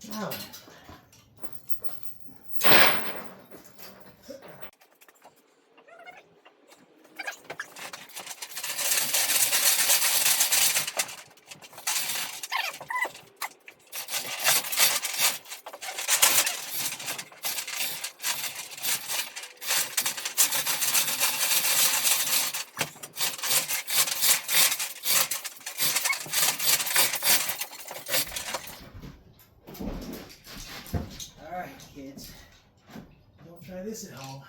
Now, alright kids, don't try this at home.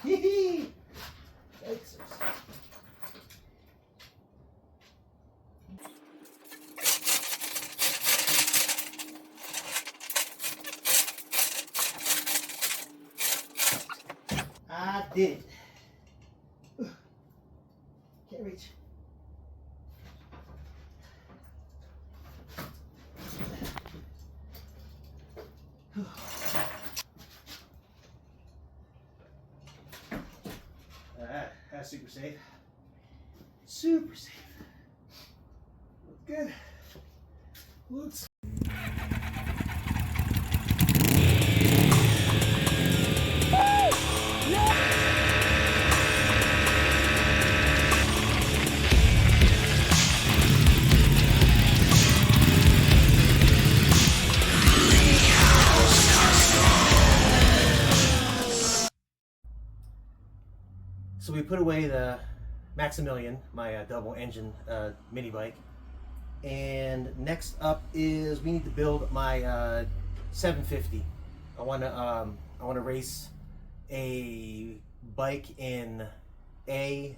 Hee-hee! Yikes. I did it. Can't reach. That's super safe. Super safe. Looks good. Looks. So we put away the Maximilian, my double engine mini bike, and next up is we need to build my 750. I want to race a bike in a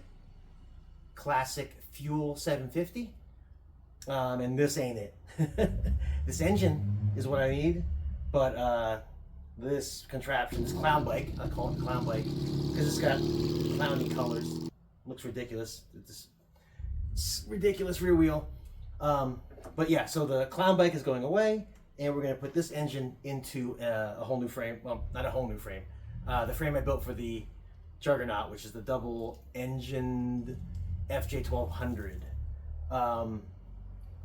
classic fuel 750, and this ain't it. This engine is what I need, but this contraption, this clown bike, I call it clown bike because it's got clowny colors. Looks ridiculous. It's ridiculous rear wheel. But yeah, so the clown bike is going away, and we're going to put this engine into a whole new frame. Well, not a whole new frame. The frame I built for the Juggernaut, which is the double-engined FJ1200. I'm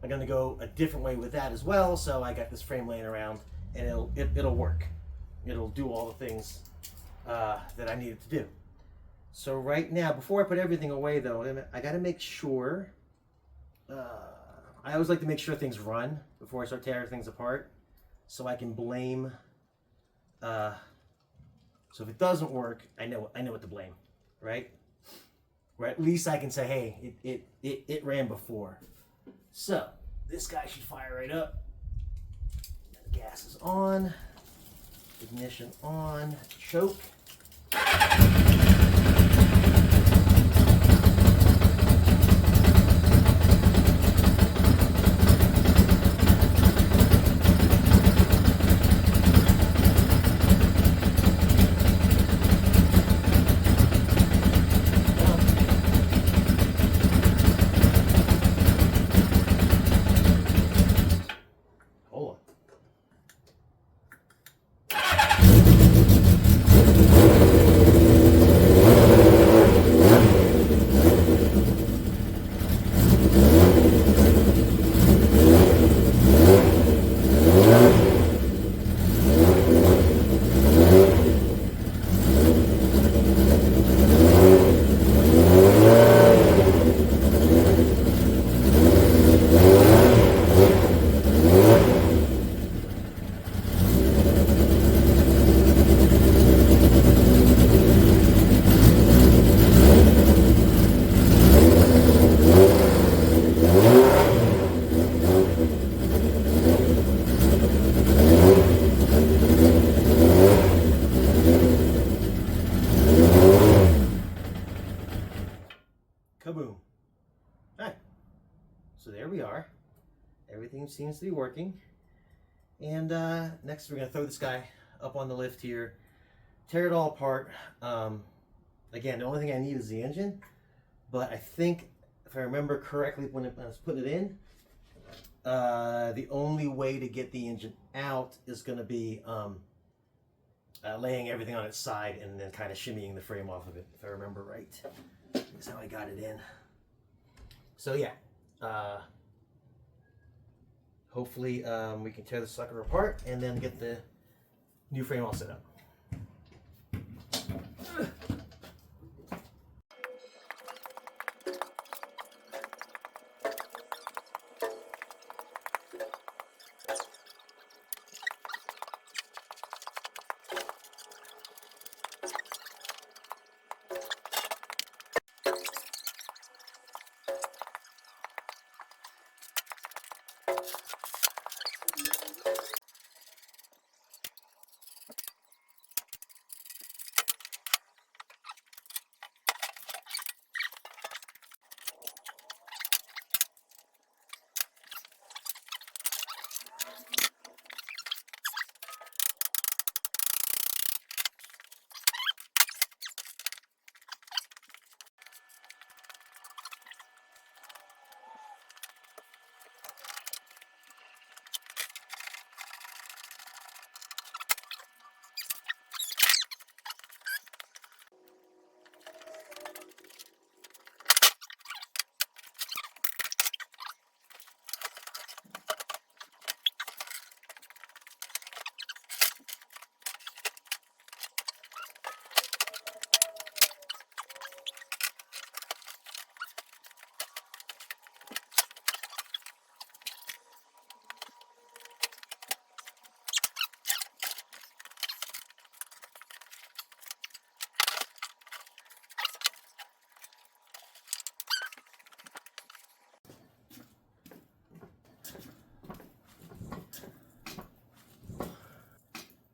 going to go a different way with that as well, so I got this frame laying around, and it'll work. It'll do all the things that I need it to do. So right now, before I put everything away though, I gotta make sure, I always like to make sure things run before I start tearing things apart, so I can blame, so if it doesn't work, I know what to blame, right? Or at least I can say, hey, it ran before. So, this guy should fire right up. The gas is on. Ignition on, choke. Kaboom. Alright, so there we are. Everything seems to be working. And next we're going to throw this guy up on the lift here, tear it all apart. Again, the only thing I need is the engine, but I think, if I remember correctly when I was putting it in, the only way to get the engine out is going to be laying everything on its side and then kind of shimmying the frame off of it, if I remember right. That's how I got it in. So yeah, hopefully we can tear the sucker apart and then get the new frame all set up.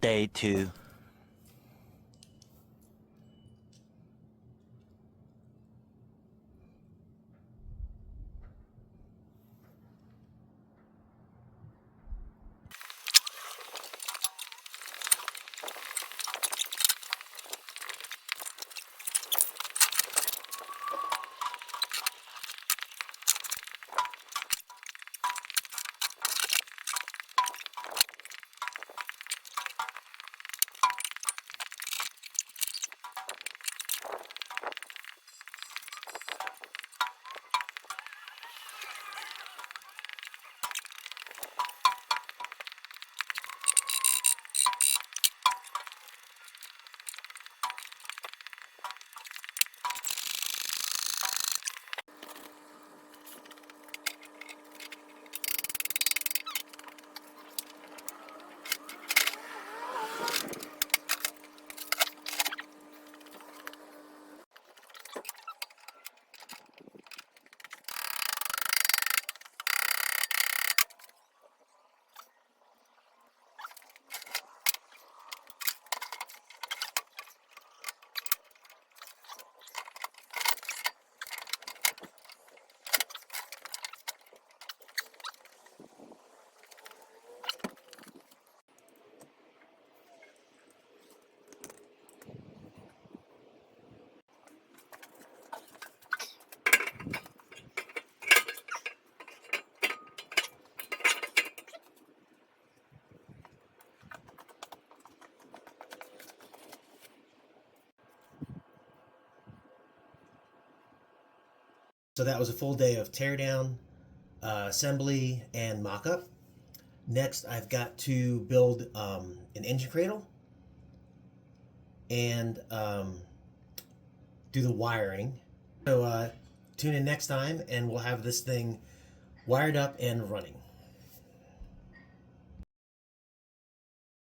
Day 2. So that was a full day of teardown, assembly, and mock-up. Next, I've got to build an engine cradle and do the wiring. So tune in next time and we'll have this thing wired up and running.